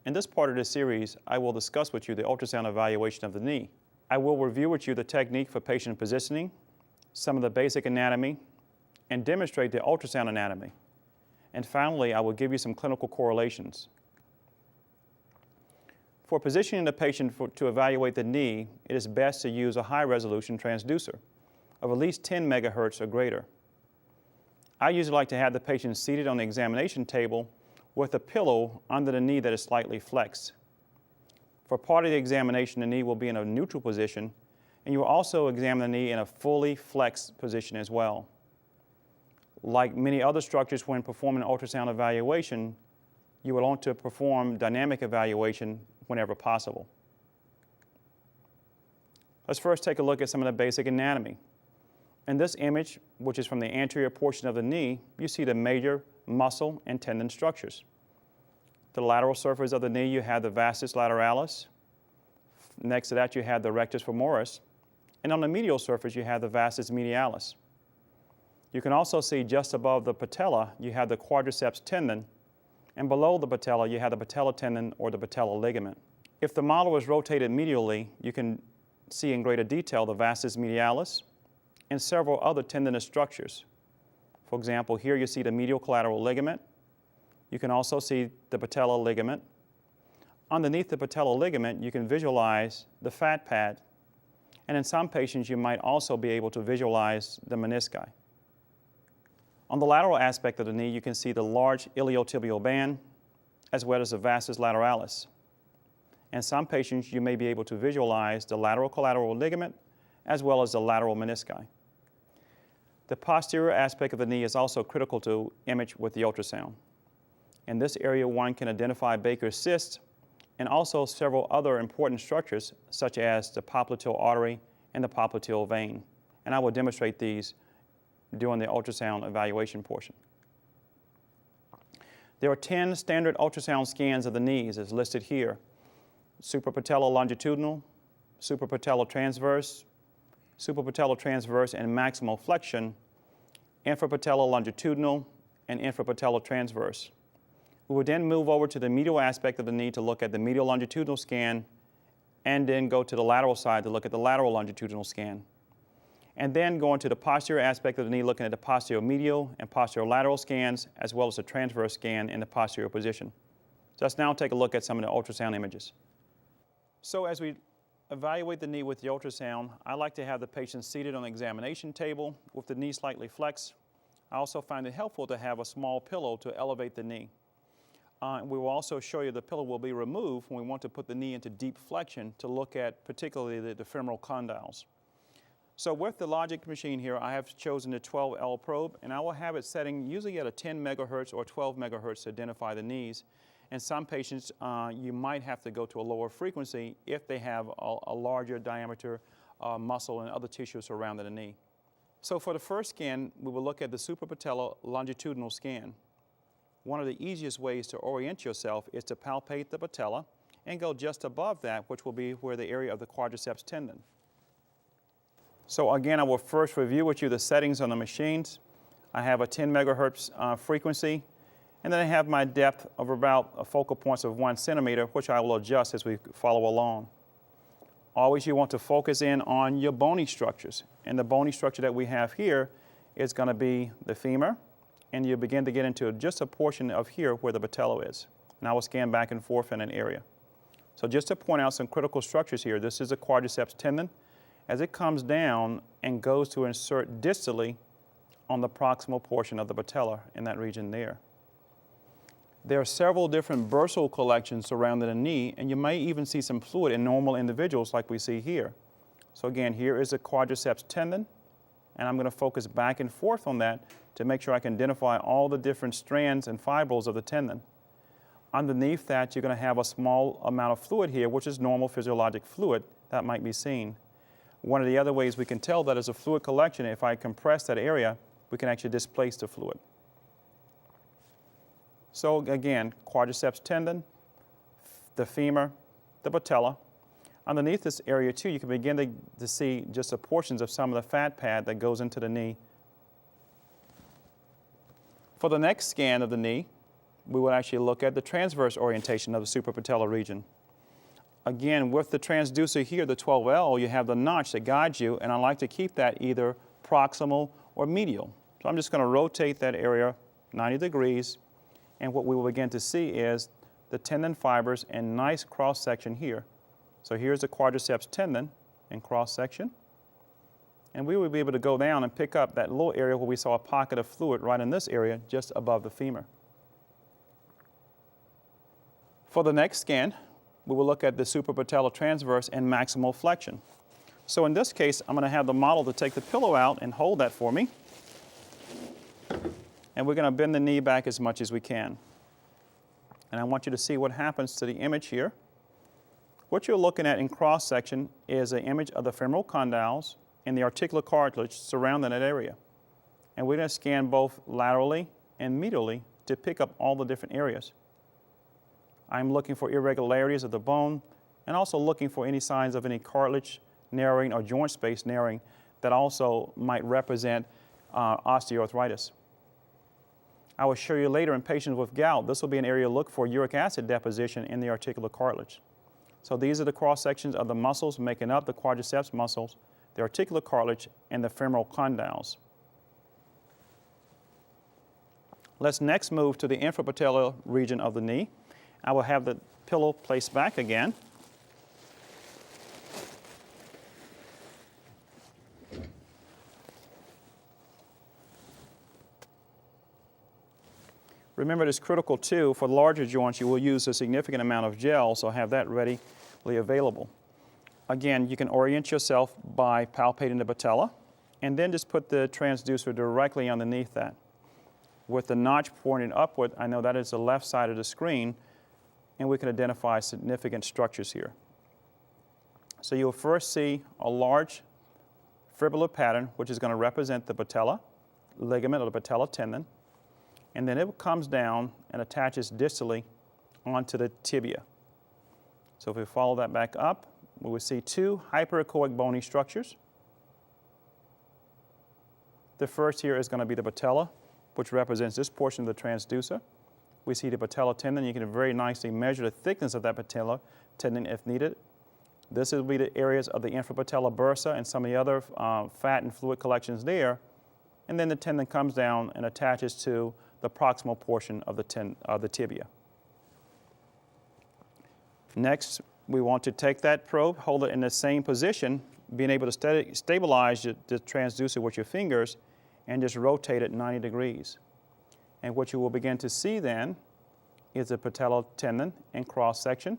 In this part of this series, I will discuss with you the ultrasound evaluation of the knee. I will review with you the technique for patient positioning, some of the basic anatomy, and demonstrate the ultrasound anatomy. And finally, I will give you some clinical correlations. For positioning the patient to evaluate the knee, it is best to use a high-resolution transducer of at least 10 megahertz or greater. I usually like to have the patient seated on the examination table with a pillow under the knee that is slightly flexed. For part of the examination, the knee will be in a neutral position, and you will also examine the knee in a fully flexed position as well. Like many other structures when performing an ultrasound evaluation, you will want to perform dynamic evaluation whenever possible. Let's first take a look at some of the basic anatomy. In this image, which is from the anterior portion of the knee, you see the major muscle and tendon structures. The lateral surface of the knee, you have the vastus lateralis. Next to that, you have the rectus femoris. And on the medial surface, you have the vastus medialis. You can also see just above the patella, you have the quadriceps tendon, and below the patella, you have the patella tendon or the patella ligament. If the model is rotated medially, you can see in greater detail the vastus medialis and several other tendinous structures. For example, here you see the medial collateral ligament. You can also see the patella ligament. Underneath the patella ligament, you can visualize the fat pad. And in some patients, you might also be able to visualize the menisci. On the lateral aspect of the knee, you can see the large iliotibial band, as well as the vastus lateralis. In some patients, you may be able to visualize the lateral collateral ligament, as well as the lateral menisci. The posterior aspect of the knee is also critical to image with the ultrasound. In this area, one can identify Baker's cyst and also several other important structures, such as the popliteal artery and the popliteal vein. And I will demonstrate these during the ultrasound evaluation portion. There are 10 standard ultrasound scans of the knees as listed here: suprapatellar longitudinal, suprapatellar transverse, suprapatellar transverse and maximal flexion, infrapatellar longitudinal, and infrapatellar transverse. We will then move over to the medial aspect of the knee to look at the medial longitudinal scan, and then go to the lateral side to look at the lateral longitudinal scan. And then go into the posterior aspect of the knee, looking at the posterior medial and posterior lateral scans, as well as the transverse scan in the posterior position. So let's now take a look at some of the ultrasound images. So as we evaluate the knee with the ultrasound, I like to have the patient seated on the examination table with the knee slightly flexed. I also find it helpful to have a small pillow to elevate the knee. We will also show you the pillow will be removed when we want to put the knee into deep flexion to look at particularly the femoral condyles. So with the Logiq machine here, I have chosen the 12L probe, and I will have it setting usually at a 10 megahertz or 12 megahertz to identify the knees. In some patients, you might have to go to a lower frequency if they have a larger diameter muscle and other tissue surrounding the knee. So for the first scan, we will look at the suprapatellar longitudinal scan. One of the easiest ways to orient yourself is to palpate the patella and go just above that, which will be where the area of the quadriceps tendon. So again, I will first review with you the settings on the machines. I have a 10 megahertz frequency, and then I have my depth of about focal points of 1 centimeter, which I will adjust as we follow along. Always you want to focus in on your bony structures. And the bony structure that we have here is going to be the femur, and you begin to get into just a portion of here where the patella is. And I will scan back and forth in an area. So just to point out some critical structures here, this is a quadriceps tendon. As it comes down and goes to insert distally on the proximal portion of the patella in that region there. There are several different bursal collections surrounding the knee, and you may even see some fluid in normal individuals like we see here. So again, here is a quadriceps tendon, and I'm going to focus back and forth on that to make sure I can identify all the different strands and fibrils of the tendon. Underneath that, you're going to have a small amount of fluid here, which is normal physiologic fluid that might be seen. One of the other ways we can tell that is a fluid collection. If I compress that area, we can actually displace the fluid. So again, quadriceps tendon, the femur, the patella. Underneath this area too, you can begin to see just the portions of some of the fat pad that goes into the knee. For the next scan of the knee, we will actually look at the transverse orientation of the suprapatellar region. Again, with the transducer here, the 12L, you have the notch that guides you, and I like to keep that either proximal or medial. So I'm just going to rotate that area 90 degrees, and what we will begin to see is the tendon fibers and nice cross-section here. So here's the quadriceps tendon in cross-section, and we will be able to go down and pick up that little area where we saw a pocket of fluid right in this area just above the femur. For the next scan, we will look at the suprapatellar transverse and maximal flexion. So in this case, I'm going to have the model to take the pillow out and hold that for me. And we're going to bend the knee back as much as we can. And I want you to see what happens to the image here. What you're looking at in cross-section is an image of the femoral condyles and the articular cartilage surrounding that area. And we're going to scan both laterally and medially to pick up all the different areas. I'm looking for irregularities of the bone and also looking for any signs of any cartilage narrowing or joint space narrowing that also might represent osteoarthritis. I will show you later in patients with gout, this will be an area to look for uric acid deposition in the articular cartilage. So these are the cross-sections of the muscles making up the quadriceps muscles, the articular cartilage, and the femoral condyles. Let's next move to the infrapatellar region of the knee. I will have the pillow placed back again. Remember, it is critical too, for larger joints, you will use a significant amount of gel, so have that readily available. Again, you can orient yourself by palpating the patella, and then just put the transducer directly underneath that. With the notch pointing upward, I know that is the left side of the screen, and we can identify significant structures here. So you'll first see a large fibrillar pattern, which is going to represent the patella ligament or the patella tendon, and then it comes down and attaches distally onto the tibia. So if we follow that back up, we will see two hyperechoic bony structures. The first here is going to be the patella, which represents this portion of the transducer. We see the patella tendon. You can very nicely measure the thickness of that patella tendon if needed. This will be the areas of the infrapatellar bursa and some of the other fat and fluid collections there. And then the tendon comes down and attaches to the proximal portion of the tibia. Next, we want to take that probe, hold it in the same position, being able to stabilize the transducer with your fingers, and just rotate it 90 degrees. And what you will begin to see then is the patella tendon in cross-section.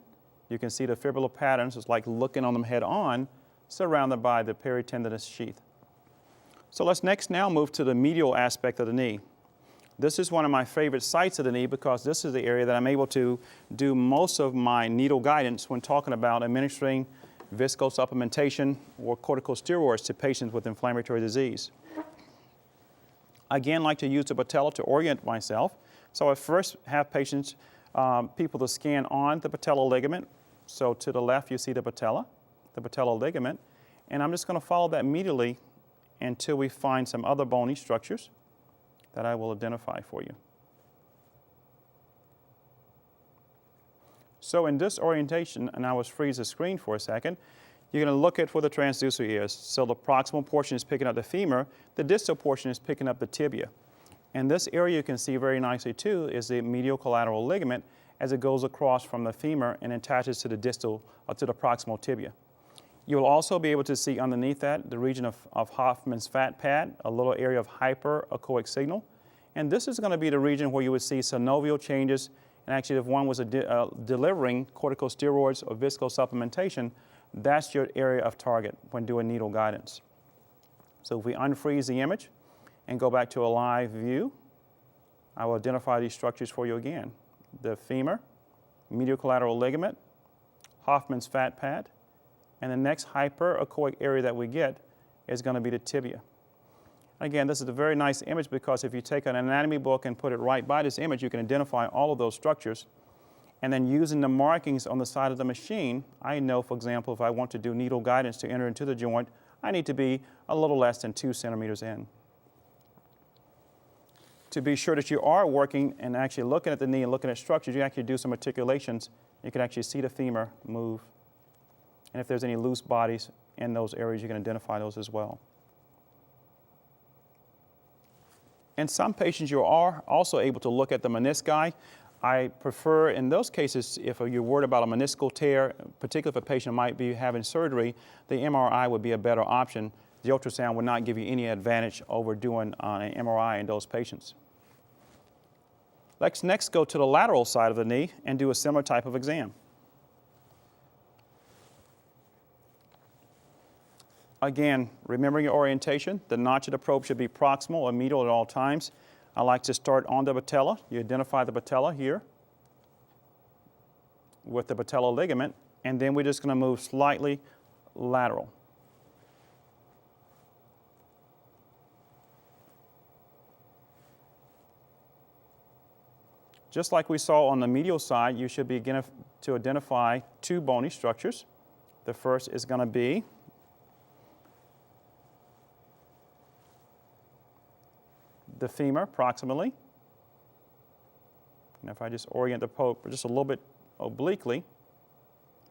You can see the fibrillar patterns, it's like looking on them head-on, surrounded by the peritendinous sheath. So let's next now move to the medial aspect of the knee. This is one of my favorite sites of the knee because this is the area that I'm able to do most of my needle guidance when talking about administering viscosupplementation or corticosteroids to patients with inflammatory disease. I again like to use the patella to orient myself. So I first have patients, people to scan on the patella ligament. So to the left you see the patella ligament, and I'm just going to follow that medially until we find some other bony structures that I will identify for you. So in this orientation, and I will freeze the screen for a second, you're going to look at where the transducer is. So the proximal portion is picking up the femur, the distal portion is picking up the tibia. And this area you can see very nicely too is the medial collateral ligament as it goes across from the femur and attaches to the distal, or to the proximal tibia. You'll also be able to see underneath that the region of Hoffman's fat pad, a little area of hyperechoic signal. And this is going to be the region where you would see synovial changes. And actually, if one was delivering corticosteroids or viscosupplementation, that's your area of target when doing needle guidance. So if we unfreeze the image and go back to a live view, I will identify these structures for you again. The femur, medial collateral ligament, Hoffman's fat pad, and the next hyperechoic area that we get is going to be the tibia. Again, this is a very nice image because if you take an anatomy book and put it right by this image, you can identify all of those structures. And then using the markings on the side of the machine, I know, for example, if I want to do needle guidance to enter into the joint, I need to be a little less than 2 centimeters in. to be sure that you are working and actually looking at the knee and looking at structures, you actually do some articulations. You can actually see the femur move. And if there's any loose bodies in those areas, you can identify those as well. In some patients, you are also able to look at the menisci. I prefer in those cases, if you're worried about a meniscal tear, particularly if a patient might be having surgery, the MRI would be a better option. The ultrasound would not give you any advantage over doing an MRI in those patients. Let's next go to the lateral side of the knee and do a similar type of exam. Again, remembering your orientation, the notch of the probe should be proximal or medial at all times. I like to start on the patella. You identify the patella here with the patella ligament, and then we're just going to move slightly lateral. Just like we saw on the medial side, you should begin to identify two bony structures. The first is going to be the femur proximally. And if I just orient the probe just a little bit obliquely,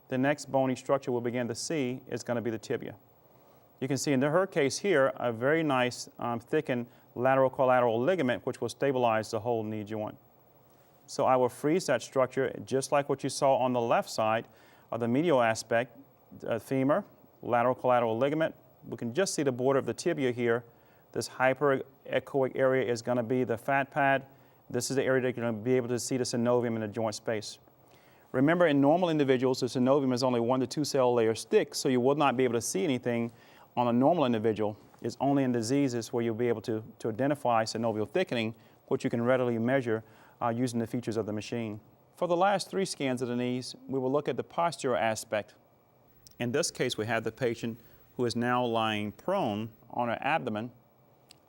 the next bony structure we'll begin to see is going to be the tibia. You can see in her case here a very nice thickened lateral collateral ligament which will stabilize the whole knee joint. So I will freeze that structure just like what you saw on the left side of the medial aspect, femur, lateral collateral ligament. We can just see the border of the tibia here. This hyperechoic area is going to be the fat pad. This is the area that you're going to be able to see the synovium in the joint space. Remember, in normal individuals, the synovium is only 1 to 2 cell layers thick, so you will not be able to see anything on a normal individual. It's only in diseases where you'll be able to identify synovial thickening, which you can readily measure using the features of the machine. For the last 3 scans of the knees, we will look at the postural aspect. In this case, we have the patient who is now lying prone on her abdomen,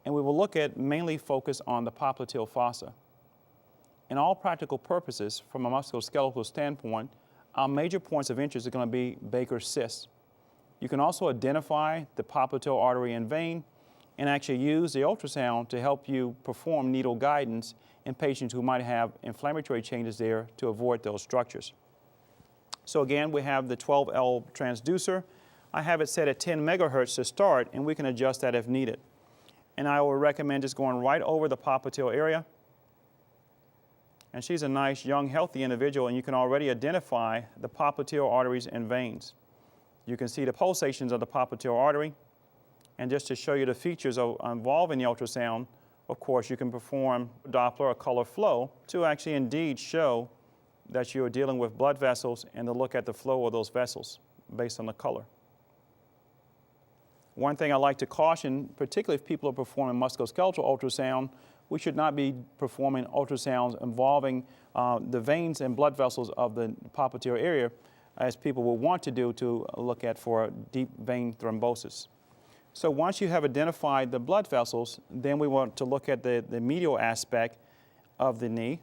and we will look at mainly focus on the popliteal fossa. In all practical purposes, from a musculoskeletal standpoint, our major points of interest are going to be Baker's cyst. You can also identify the popliteal artery and vein and actually use the ultrasound to help you perform needle guidance in patients who might have inflammatory changes there to avoid those structures. So again, we have the 12L transducer. I have it set at 10 megahertz to start, and we can adjust that if needed. And I will recommend just going right over the popliteal area. And she's a nice, young, healthy individual, and you can already identify the popliteal arteries and veins. You can see the pulsations of the popliteal artery. And just to show you the features involved in the ultrasound, of course, you can perform Doppler or color flow to actually indeed show that you are dealing with blood vessels and to look at the flow of those vessels based on the color. One thing I like to caution, particularly if people are performing musculoskeletal ultrasound, we should not be performing ultrasounds involving the veins and blood vessels of the popliteal area, as people will want to do to look at for deep vein thrombosis. So once you have identified the blood vessels, then we want to look at the medial aspect of the knee.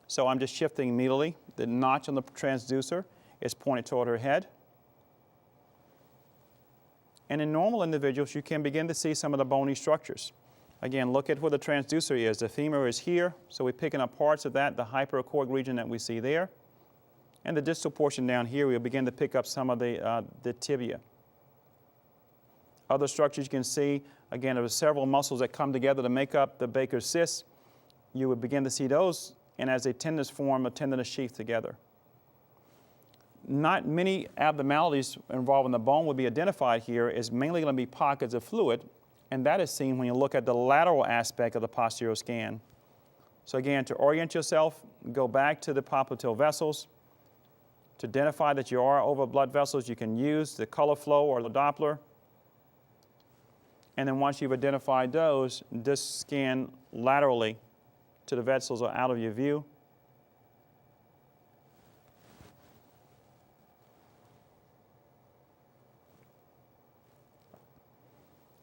So I'm just shifting medially. The notch on the transducer is pointed toward her head. And in normal individuals, you can begin to see some of the bony structures. Again, look at where the transducer is. The femur is here, so we're picking up parts of that, the hyperechoic region that we see there. And the distal portion down here, we'll begin to pick up some of the tibia. Other structures you can see, again, there are several muscles that come together to make up the Baker's cyst. You would begin to see those, and as they tendons form, a tendinous sheath together. Not many abnormalities involving the bone will be identified here. It's mainly going to be pockets of fluid, and that is seen when you look at the lateral aspect of the posterior scan. So again, to orient yourself, go back to the popliteal vessels. To identify that you are over blood vessels, you can use the color flow or the Doppler. And then once you've identified those, just scan laterally to the vessels are out of your view.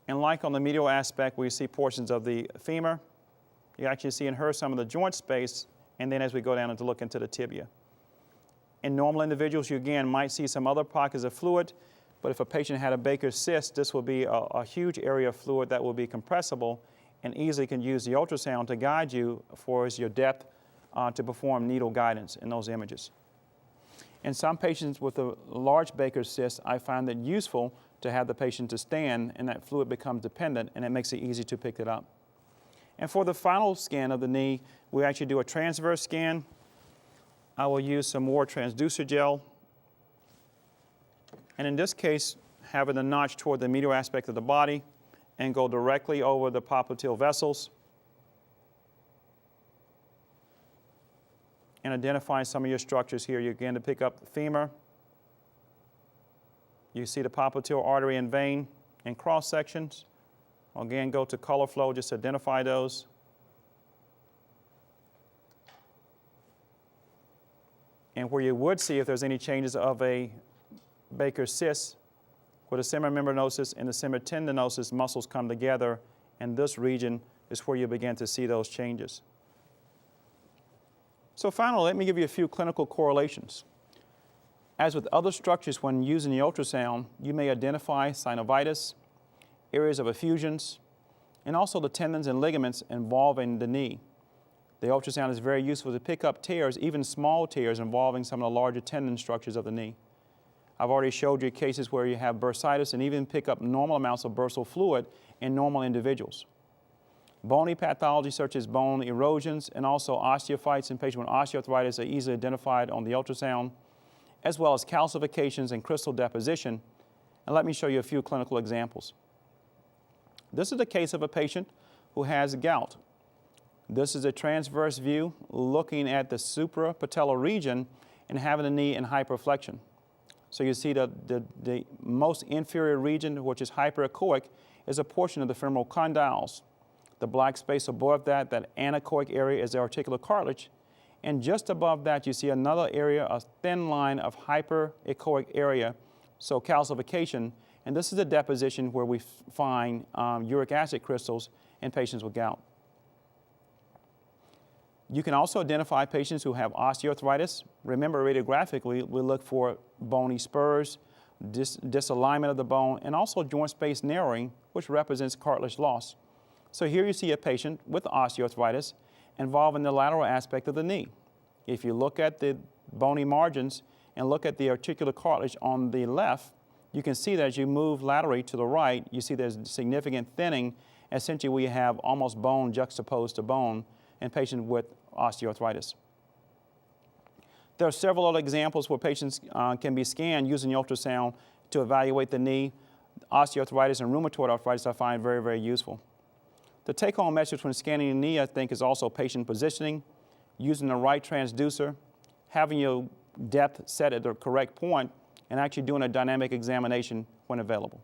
And like on the medial aspect, where you see portions of the femur, you actually see in her some of the joint space, and then as we go down and to look into the tibia. In normal individuals, you again might see some other pockets of fluid, but if a patient had a Baker's cyst, this will be a huge area of fluid that will be compressible, and easily can use the ultrasound to guide you for your depth to perform needle guidance in those images. In some patients with a large Baker's cyst, I find it useful to have the patient to stand, and that fluid becomes dependent, and it makes it easy to pick it up. And for the final scan of the knee, we actually do a transverse scan. I will use some more transducer gel. And in this case, having the notch toward the medial aspect of the body and go directly over the popliteal vessels and identify some of your structures here. You're going to pick up the femur. You see the popliteal artery and vein and cross sections. Again, go to color flow, just identify those. And where you would see if there's any changes of a Baker's cyst, where the semimembranosus and the semitendinosus muscles come together, and this region is where you begin to see those changes. So finally, let me give you a few clinical correlations. As with other structures, when using the ultrasound, you may identify synovitis, areas of effusions, and also the tendons and ligaments involving the knee. The ultrasound is very useful to pick up tears, even small tears involving some of the larger tendon structures of the knee. I've already showed you cases where you have bursitis and even pick up normal amounts of bursal fluid in normal individuals. Bony pathology such as bone erosions and also osteophytes in patients with osteoarthritis are easily identified on the ultrasound, as well as calcifications and crystal deposition. And let me show you a few clinical examples. This is the case of a patient who has gout. This is a transverse view looking at the suprapatellar region and having the knee in hyperflexion. So you see the most inferior region, which is hyperechoic, is a portion of the femoral condyles. The black space above that, that anechoic area, is the articular cartilage. And just above that, you see another area, a thin line of hyperechoic area, so calcification. And this is a deposition where we find uric acid crystals in patients with gout. You can also identify patients who have osteoarthritis. Remember, radiographically, we look for bony spurs, disalignment of the bone, and also joint space narrowing, which represents cartilage loss. So here you see a patient with osteoarthritis involving the lateral aspect of the knee. If you look at the bony margins and look at the articular cartilage on the left, you can see that as you move laterally to the right, you see there's significant thinning. Essentially, we have almost bone juxtaposed to bone in patients with osteoarthritis. There are several other examples where patients can be scanned using the ultrasound to evaluate the knee. Osteoarthritis and rheumatoid arthritis I find very, very useful. The take-home message when scanning the knee, I think, is also patient positioning, using the right transducer, having your depth set at the correct point, and actually doing a dynamic examination when available.